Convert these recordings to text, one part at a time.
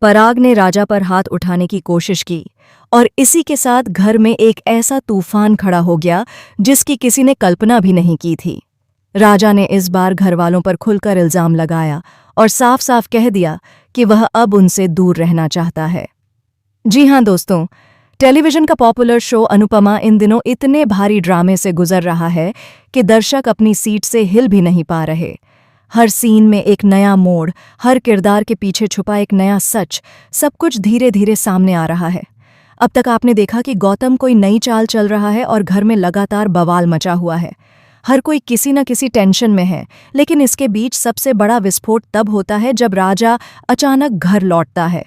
पराग ने राजा पर हाथ उठाने की कोशिश की और इसी के साथ घर में एक ऐसा तूफान खड़ा हो गया जिसकी किसी ने कल्पना भी नहीं की थी। राजा ने इस बार घरवालों पर खुलकर इल्जाम लगाया और साफ साफ कह दिया कि वह अब उनसे दूर रहना चाहता है। जी हाँ दोस्तों, टेलीविजन का पॉपुलर शो अनुपमा इन दिनों इतने भारी ड्रामे से गुजर रहा है कि दर्शक अपनी सीट से हिल भी नहीं पा रहे। हर सीन में एक नया मोड़, हर किरदार के पीछे छुपा एक नया सच, सब कुछ धीरे धीरे सामने आ रहा है। अब तक आपने देखा कि गौतम कोई नई चाल चल रहा है और घर में लगातार बवाल मचा हुआ है। हर कोई किसी न किसी टेंशन में है, लेकिन इसके बीच सबसे बड़ा विस्फोट तब होता है जब राजा अचानक घर लौटता है।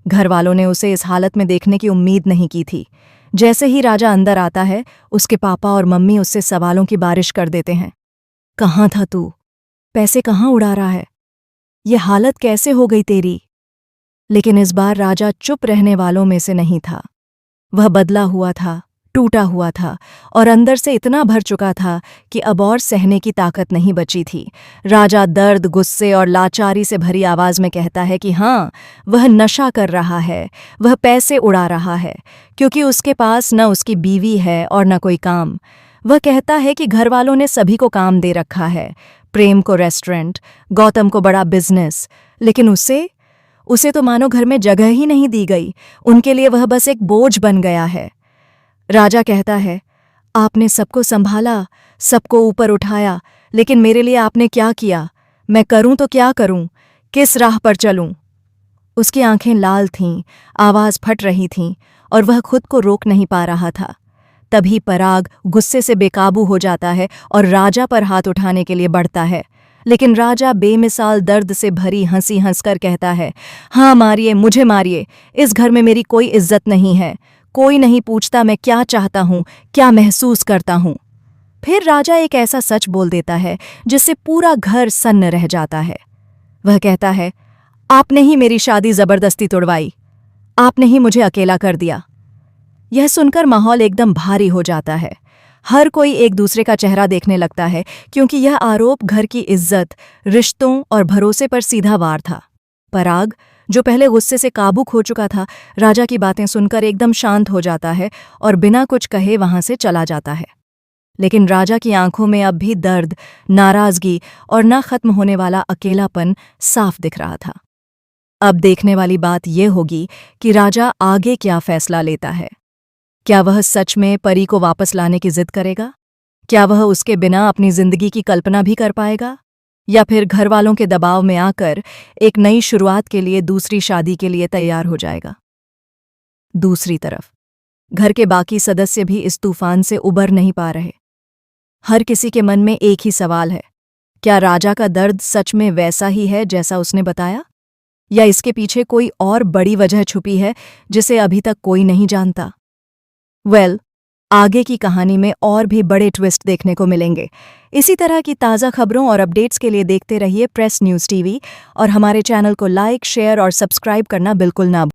घर वालों ने उसे इस हालत में देखने की उम्मीद नहीं की थी। जैसे ही राजा अंदर आता है, उसके पापा और मम्मी उससे सवालों की बारिश कर देते हैं। कहाँ था तू? पैसे कहाँ उड़ा रहा है? ये हालत कैसे हो गई तेरी? लेकिन इस बार राजा चुप रहने वालों में से नहीं था। वह बदला हुआ था, टूटा हुआ था और अंदर से इतना भर चुका था कि अब और सहने की ताकत नहीं बची थी। राजा दर्द, गुस्से और लाचारी से भरी आवाज में कहता है कि हाँ, वह नशा कर रहा है, वह पैसे उड़ा रहा है, क्योंकि उसके पास न उसकी बीवी है और न कोई काम। वह कहता है कि घरवालों ने सभी को काम दे रखा है, प्रेम को रेस्टोरेंट, गौतम को बड़ा बिजनेस, लेकिन उसे तो मानो घर में जगह ही नहीं दी गई। उनके लिए वह बस एक बोझ बन गया है। राजा कहता है, आपने सबको संभाला, सबको ऊपर उठाया, लेकिन मेरे लिए आपने क्या किया? मैं करूं तो क्या करूं? किस राह पर चलूं? उसकी आंखें लाल थीं, आवाज फट रही थी और वह खुद को रोक नहीं पा रहा था। तभी पराग गुस्से से बेकाबू हो जाता है और राजा पर हाथ उठाने के लिए बढ़ता है, लेकिन राजा बेमिसाल दर्द से भरी हंसी हंसकर कहता है, हाँ मारिए, मुझे मारिए, इस घर में मेरी कोई इज्जत नहीं है, कोई नहीं पूछता मैं क्या चाहता हूँ, क्या महसूस करता हूँ। फिर राजा एक ऐसा सच बोल देता है जिससे पूरा घर सन्न रह जाता है। वह कहता है, आपने ही मेरी शादी जबरदस्ती तोड़वाई, आपने ही मुझे अकेला कर दिया। यह सुनकर माहौल एकदम भारी हो जाता है। हर कोई एक दूसरे का चेहरा देखने लगता है, क्योंकि यह आरोप घर की इज्जत, रिश्तों और भरोसे पर सीधा वार था। पराग, जो पहले गुस्से से काबू खो चुका था, राजा की बातें सुनकर एकदम शांत हो जाता है और बिना कुछ कहे वहां से चला जाता है। लेकिन राजा की आंखों में अब भी दर्द, नाराजगी और न खत्म होने वाला अकेलापन साफ दिख रहा था। अब देखने वाली बात यह होगी कि राजा आगे क्या फैसला लेता है। क्या वह सच में परी को वापस लाने की जिद करेगा? क्या वह उसके बिना अपनी जिंदगी की कल्पना भी कर पाएगा? या फिर घर वालों के दबाव में आकर एक नई शुरुआत के लिए दूसरी शादी के लिए तैयार हो जाएगा? दूसरी तरफ घर के बाकी सदस्य भी इस तूफान से उबर नहीं पा रहे। हर किसी के मन में एक ही सवाल है, क्या राजा का दर्द सच में वैसा ही है जैसा उसने बताया, या इसके पीछे कोई और बड़ी वजह छुपी है जिसे अभी तक कोई नहीं जानता? आगे की कहानी में और भी बड़े ट्विस्ट देखने को मिलेंगे। इसी तरह की ताज़ा खबरों और अपडेट्स के लिए देखते रहिए प्रेस न्यूज़ टीवी और हमारे चैनल को लाइक, शेयर और सब्सक्राइब करना बिल्कुल ना